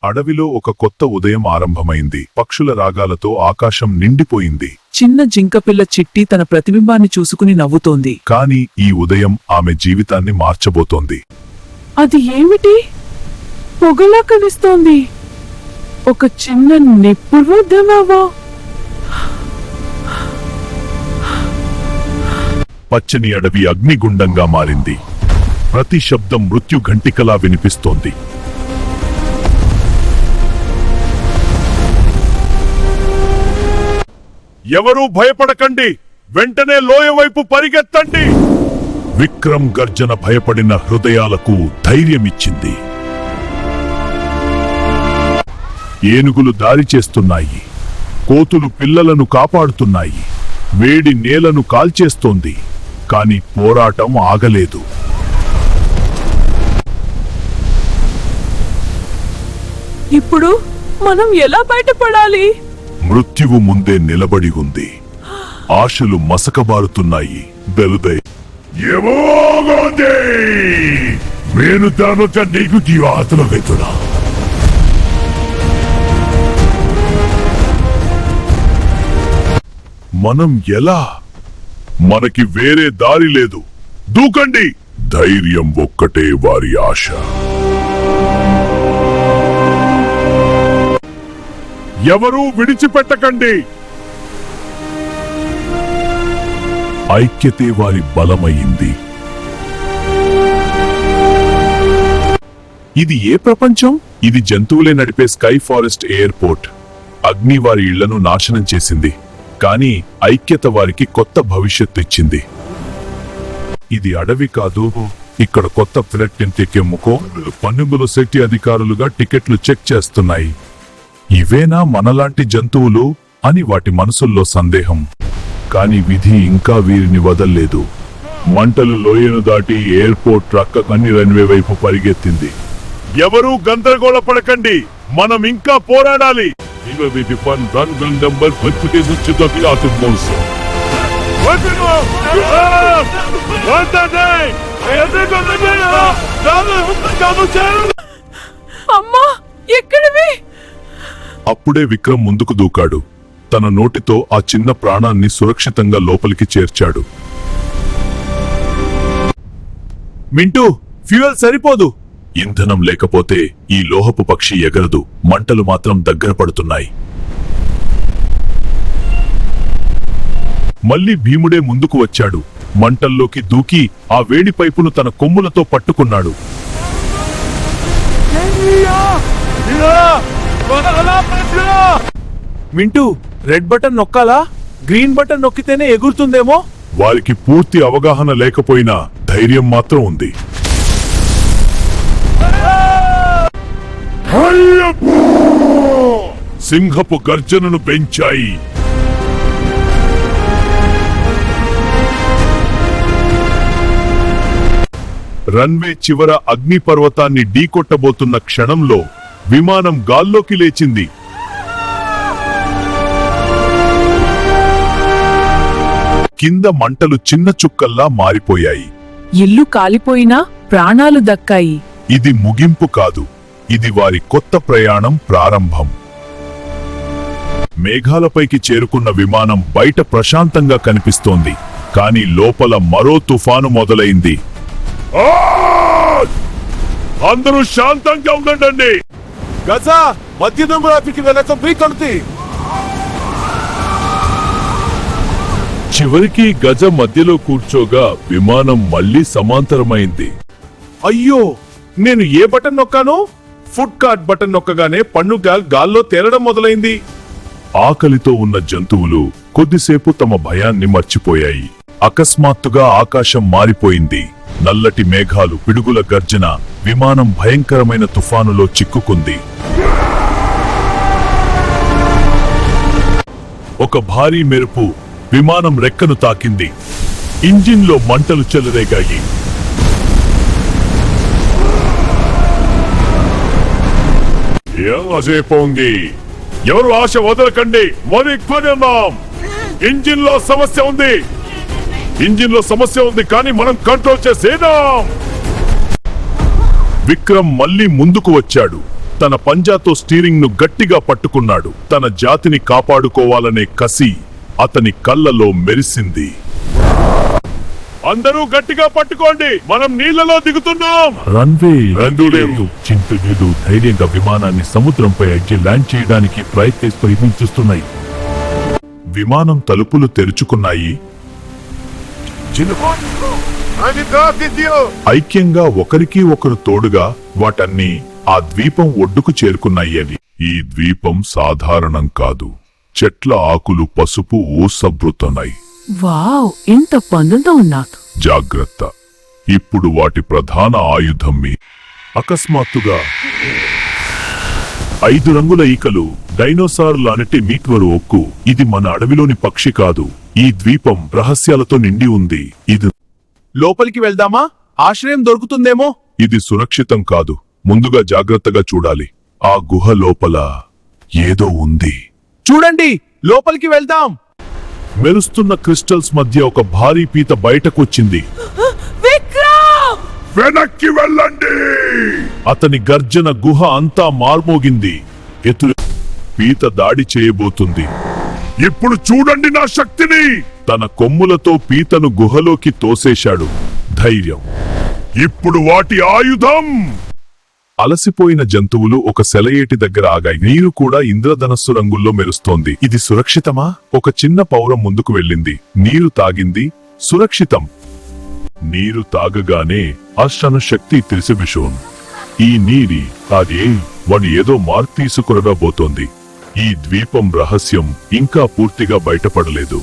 అడవిలో ఒక కొత్త ఉదయం ఆరంభమైంది. పక్షుల రాగాలతో ఆకాశం నిండిపోయింది. చిన్న జింకపిల్ల చిట్టి తన ప్రతిబింబాన్ని చూసుకుని నవ్వుతోంది. కాని ఈ ఉదయం ఆమె జీవితాన్ని మార్చబోతోంది. అది ఏమిటి? పొగలా కనిస్తోంది. ఒక చిన్న నిప్పురుదమావా? పచ్చని అడవి అగ్నిగుండంగా మారింది. ప్రతి శబ్దం మృత్యు ఘంటికలా వినిపిస్తోంది. ఎవరూ భయపడకండి, వెంటనే లోయ వైపు పరిగెత్తండి. విక్రమ్ గర్జన భయపడిన హృదయాలకు ధైర్యమిచ్చింది. ఏనుగులు దారి చేస్తున్నాయి. కోతులు పిల్లలను కాపాడుతున్నాయి. వేడి నేలను కాల్చేస్తోంది. కాని పోరాటం ఆగలేదు. ఇప్పుడు మనం ఎలా బయటపడాలి? మృత్యువు ముందే నిలబడి ఉంది. ఆశలు మసకబారుతున్నాయి. బెలుదే నేను తనొక నీకు జీవాతల వెతున్నా. మనం ఎలా? మనకి వేరే దారి లేదు. దూకండి. ధైర్యం ఒక్కటే వారి ఆశ. ఎవరూ విడిచిపెట్టకండి. ఐక్యతే వారి బలమైంది. ఇది ఏ ప్రపంచం? ఇది జంతువులే నడిపే స్కై ఫారెస్ట్ ఎయిర్పోర్ట్. అగ్ని వారి ఇళ్లను నాశనం చేసింది. కానీ ఐక్యత వారికి కొత్త భవిష్యత్తు ఇచ్చింది. ఇది అడవి కాదు. ఇక్కడ కొత్త ఫ్లైట్ ఎక్కేముకో పన్నుగుల శక్తి అధికారులుగా టికెట్లు చెక్ చేస్తున్నాయి. ఇవేనా మనలాంటి జంతువులు అని వాటి మనసుల్లో సందేహం. కాని విధి ఇంకా వీరిని వదల్లేదు. మంటలు లోయను దాటి ఎయిర్పోర్ట్ ట్రక్ అన్ని రన్వే వైపు పరిగెత్తింది. ఎవరూ గందరగోళ పడకండి, మనం ఇంకా పోరాడాలి. అమ్మా, ఎక్కడివి? అప్పుడే విక్రమ్ ముందుకు దూకాడు. తన నోటితో ఆ చిన్న ప్రాణాన్ని సురక్షితంగా లోపలికి చేర్చాడు. మింటూ, ఫ్యూయల్ సరిపోదు. ఇంధనం లేకపోతే ఈ లోహపు పక్షి ఎగరదు. మంటలు మాత్రం దగ్గర పడుతున్నాయి. మళ్ళీ భీముడే ముందుకు వచ్చాడు. మంటల్లోకి దూకి ఆ వేడి పైపును తన కొమ్ములతో పట్టుకున్నాడు. మింటూ, రెడ్ బటన్ నొక్కాలా? గ్రీన్ బటన్ నొక్కితేనే ఎగురుతుందేమో. వారికి పూర్తి అవగాహన లేకపోయినా ధైర్యం మాత్రం ఉంది. సింహపు గర్జనను పెంచాయి. రన్వే చివర అగ్నిపర్వతాన్ని ఢీకొట్టబోతున్న క్షణంలో విమానం గాల్లోకి లేచింది. కింద మంటలు చిన్న చుక్కల్లా మారిపోయాయి. ఇల్లు కాలిపోయినా ప్రాణాలు దక్కాయి. ఇది ముగింపు కాదు, ఇది వారి కొత్త ప్రయాణం ప్రారంభం. మేఘాలపైకి చేరుకున్న విమానం బయట ప్రశాంతంగా కనిపిస్తోంది. కాని లోపల మరో తుఫాను మొదలైంది. అందరూ శాంతంగా ఉండండి. గజా, మధ్య దొంగలాపికి వెళ్ళక బీకొడుతుంది. చివరికి గజ మధ్యలో కూర్చోగా విమానం మళ్లీ సమాంతరమైంది. అయ్యో, నేను ఏ బటన్ నొక్కాను? ఫుడ్ కార్ట్ బటన్ నొక్కగానే పన్నుగా గాల్లో తేలడం మొదలైంది. ఆకలితో ఉన్న జంతువులు కొద్దిసేపు తమ భయాన్ని మర్చిపోయాయి. అకస్మాత్తుగా ఆకాశం మారిపోయింది. నల్లటి మేఘాలు, పిడుగుల గర్జన, విమానం భయంకరమైన తుఫానులో చిక్కుకుంది. ఒక భారీ మెరుపు విమానం రెక్కను తాకింది. ఇంజిన్లో మంటలు చెలరేగాయి. ఉంది. ఎవరు ఆశ వదలకండి. ఇంజిన్లో సమస్య ఉంది. ఇంజిన్లో సమస్య ఉంది, కానీ మనం కంట్రోల్ చేసేదాం. విక్రమ్ మళ్ళీ ముందుకు వచ్చాడు. తన పంజాతో స్టీరింగ్ ను గట్టిగా పట్టుకున్నాడు. తన జాతిని కాపాడుకోవాలనే కసి అతని కళ్ళలో మెరిసింది. అందరూ గట్టిగా పట్టుకోండి, మనం నీళ్లలో దిగుతున్నాం. రన్వే లేదు, చింత లేదు. ధైర్యంగా విమానాన్ని సముద్రంపై ఎగ్గి ల్యాండ్ చేయడానికి ప్రయత్నిస్తున్నాయి. విమానం తలుపులు తెరుచుకున్నాయి. ఐక్యంగా ఒకరికి ఒకరు తోడుగా వాటన్ని ఆ ద్వీపం ఒడ్డుకు చేరుకున్నాయి. అని ఈ ద్వీపం సాధారణం కాదు. చెట్ల ఆకులు పసుపు ఊసబ్రుతున్నాయి. వావ్, ఇంత పండుతో ఉన్నాను. జాగ్రత్త, ఇప్పుడు వాటి ప్రధాన ఆయుధం అకస్మాత్తుగా 5 రంగుల ఈకలు, డైనోసార్ లాంటి మీట్వరు ఒక్కు. ఇది మన అడవిలోని పక్షి కాదు. ఈ ద్వీపం రహస్యాలతో నిండి ఉంది. ఇది లోపలికి వెళ్దామా? ఆశ్రయం దొరుకుతుందేమో. ఇది సురక్షితం కాదు. ముందుగా జాగ్రత్తగా చూడాలి. ఆ గుహ లోపల ఏదో ఉంది. చూడండి, లోపలికి వెళ్దాం. మెరుస్తున్న క్రిస్టల్స్ మధ్య ఒక భారీ పీత బయటకొచ్చింది. వెనక్కి వెళ్ళండి! అతని గర్జన గుహ అంతా మార్మోగింది. పీత దాడి చేయబోతుంది. ఇప్పుడు చూడండి నా శక్తిని! తన కొమ్ములతో పీతను గుహలోకి తోసేశాడు. ధైర్యం ఇప్పుడు వాటి ఆయుధం. అలసిపోయిన జంతువులు ఒక సెలయేటి దగ్గర ఆగాయి. నీరు కూడా ఇంద్రధనస్సు రంగుల్లో మెరుస్తోంది. ఇది సురక్షితమా? ఒక చిన్న పౌరం ముందుకు వెళ్ళింది. నీరు తాగింది. సురక్షితం. నీరు తాగగానే అర్షణ శక్తి తెలిసివిషోన్. ఈ నీరి అదే వాడు ఏదో మార్పు తీసుకురబోతోంది. ఈ ద్వీపం రహస్యం ఇంకా పూర్తిగా బయటపడలేదు.